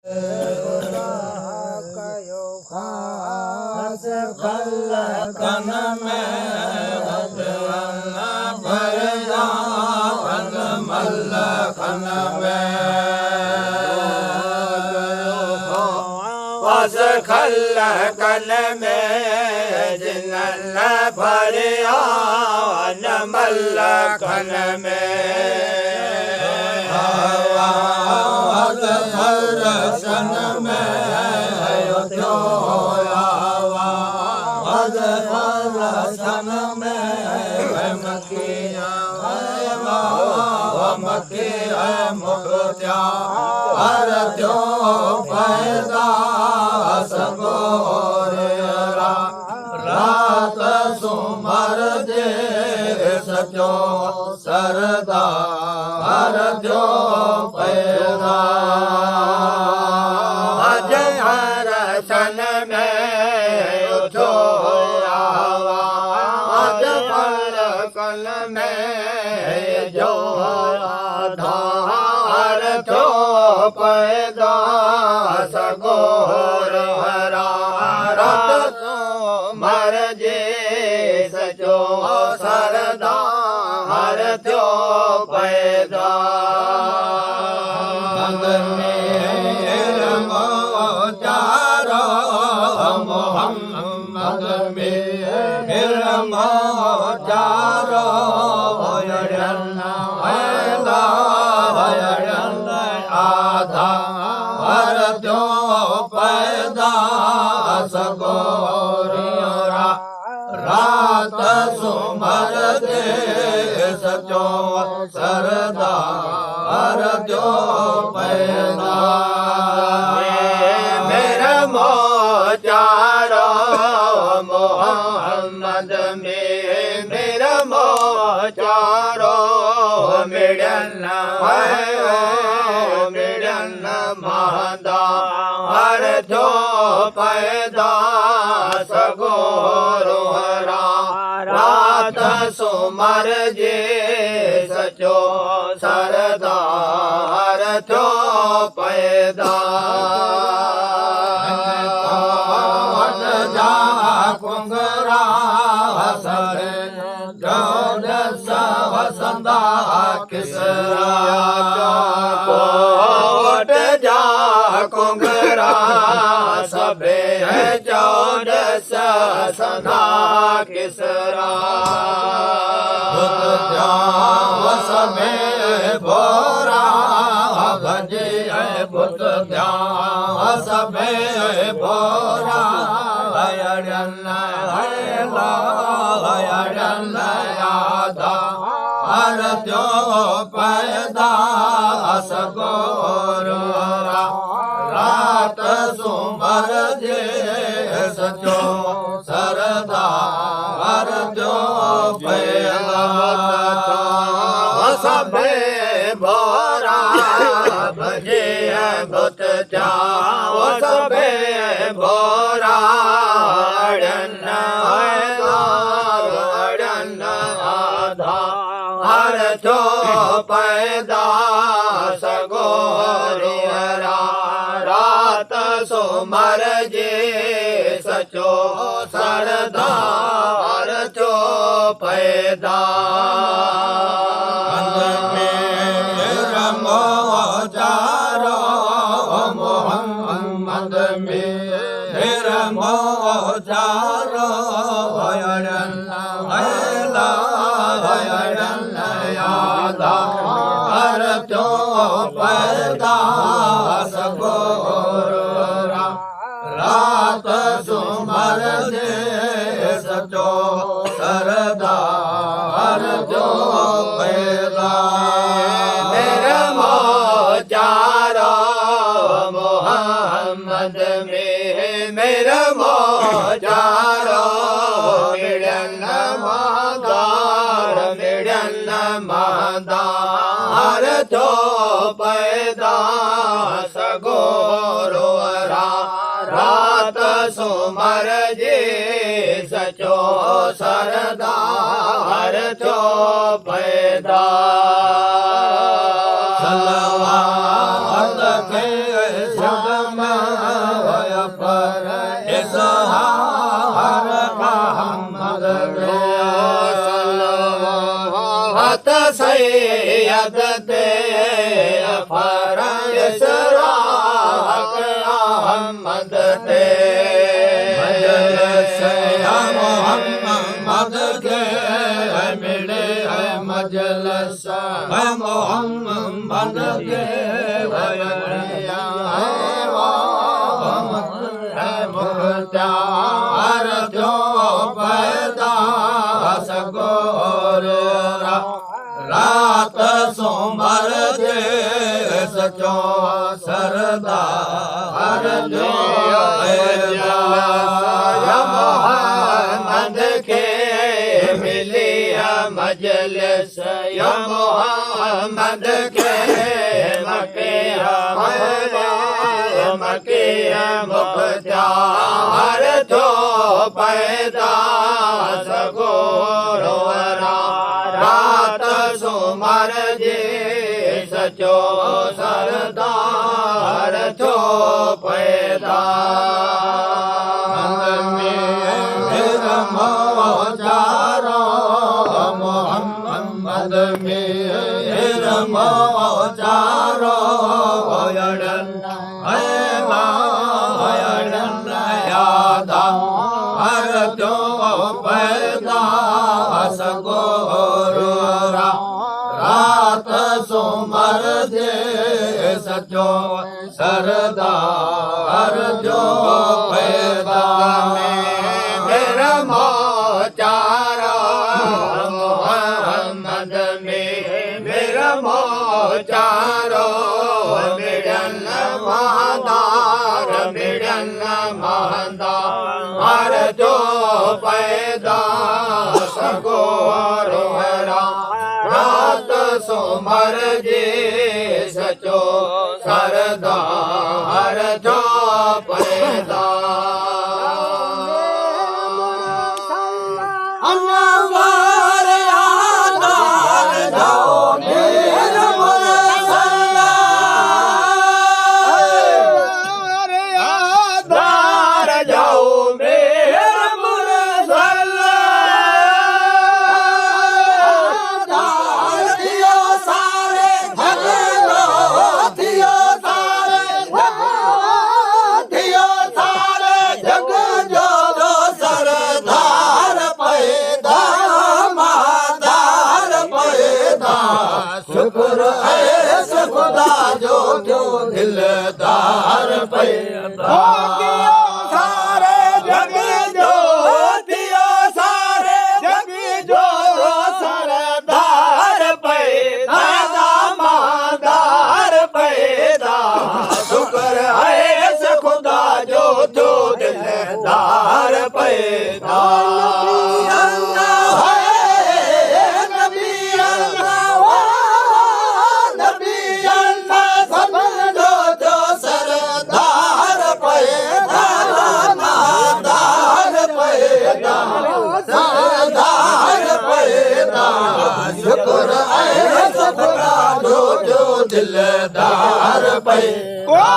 कयो खास खल कन में भगवान भरदा खन मल खन में खास खल कन में जिनन भरिया मल खन में दर्शन में दर्शन में मकी मुक्त्या हर जो पैदा सगोरा रात सुमर जे सचो सरदा हर जो पैदा दर्शन में उठो आवाज कल में जो आधार थो पैदा सगोर हरा रात मर जे सचो सरदा हर थो पैदा मोहम्मद में चारो आधा हर जो पैदा सगोरा रात सुमर दे सचो सरदा हर जो पैदा मेरा चारो मोहम्मद में मेरा चारो मिलन मिलन मादा हर जो पैदा सगोरो हरा रात सुमर जे सचो सरदा हर जो पैदा कुंगरा वसंदा किसरा कोट जा कुंगरा सबे चौदस सदा किसरा सबे बोरा भजे बुत सबे बोरा हर जो पैदा सगोरा रात सुमर जे सचो सरदा हर जो पैदा सबे बोरा भजे बुत जाओ सबे बोरा हर जो पैदा सगोरा रात सुमर जे सचो सरदा हर जो पैदा चारो मोहम्मद में चारो हर जो पैदा सगोरा रात सुमर जे सचो सरदा हर जो पैदा मेरा चारो मोहम्मद में मेरा चारो मिलन मादा हर जो पैदा सगोरो रात सुमर जे सचो सरदा हर जो पैदा सलवात के हम वय पर इजहार अहमद सलवात सैयद ते पर इसराक अहमद ते मजलिस मोहम्मद के मिले है मजलिस मोहम्मद के मुख्तार जो पैदा सगोर रात सोमर जे सचो सरदार जो मोहम्मद के मिली मजलिस मोहम्मद के मके मुख्तार जो पैदा सगोरो रात सुमर जे सचो सरदार जो पैदा मोहम्मद में मोजारो हर जो पैदा सगोरो रात सुमर जे सचो सरदार जो पैदा मेरा मोचारो मोहम्मद में मेरा मोचारो मिलन महादार हर जो पैदा सगोरो रात सुमर जे सचो सरदार जो पैदा अनवार आदार जाओ मेरा आदार जाओ शुक्र ऐस खुदा जो दिलदार पैदा सारे जग जो दियो सारे जग जो सरदार पैदा दामादार पैदा शुक्र ऐस खुदा जो दिलदार पैदा शुक्र ऐस खुदा जो दिलदार पैदा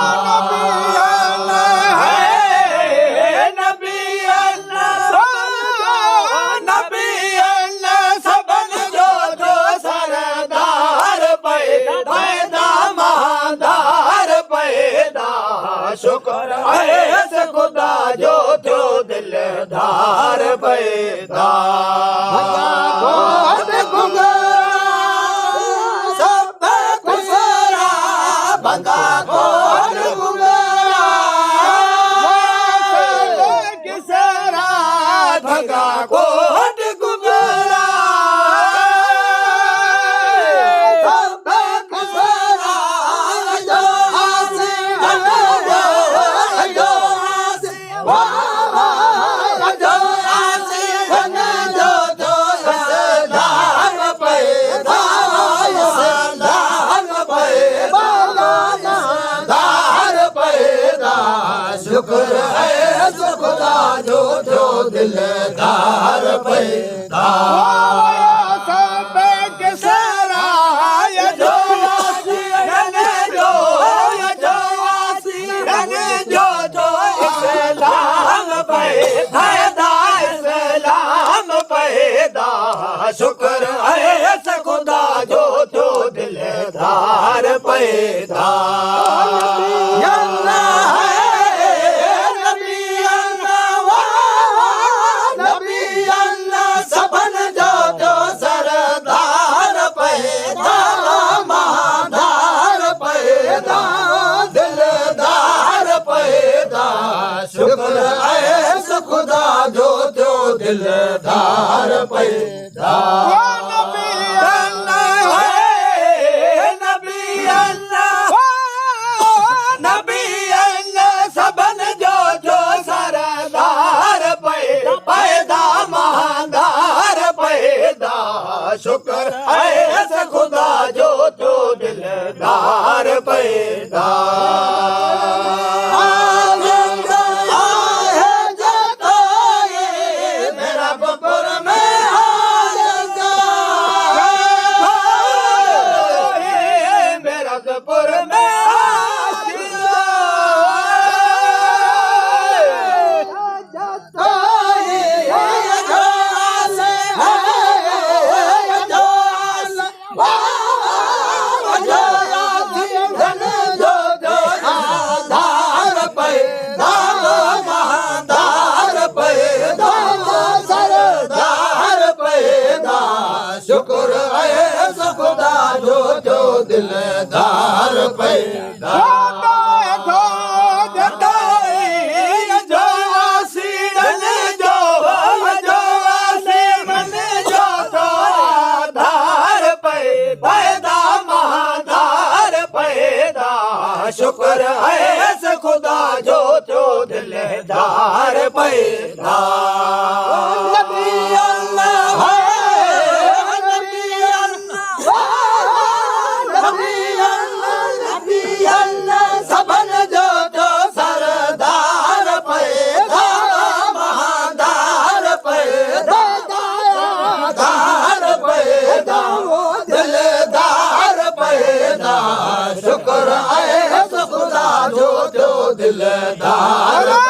सबन जो सरदार पैदा महादार पैदा शुक्र ऐस खुदा जो दिलदार पैदा बंदा कोट किसरा भगा कोट गुगरा किसरा जो आसे जो आसे जो आसे जो सरदार पैदा शुक्र ऐस खुदा जो दिलदार पैदा सब किसरा जो आसी जो आसी जो इस्लाम पैदा इस्लाम पैदा शुक्र है खुदा जो दिलदार पैदा सपन जो सरदार पैदा महादार पैदा दिलदार पैदा शुक्र है खुदा जो दिलदार पैदा नबी अल्लाह सबन जो सरदार पैदा महादार पैदा शुक्र है खुदा जो दिलदार पैदा मेरा बपुर में मेरा बपुर में शुक्र है खुदा जो दिलदार पैदा जो सीरन जो मन जो धार पैदा महाधार पैदा शुक्र है खुदा जो दिलदार पैदा सबन जो सरदार पैदा महादार पैदा धार पैदा दिलदार पैदा शुक्र है खुदा जो दिलदार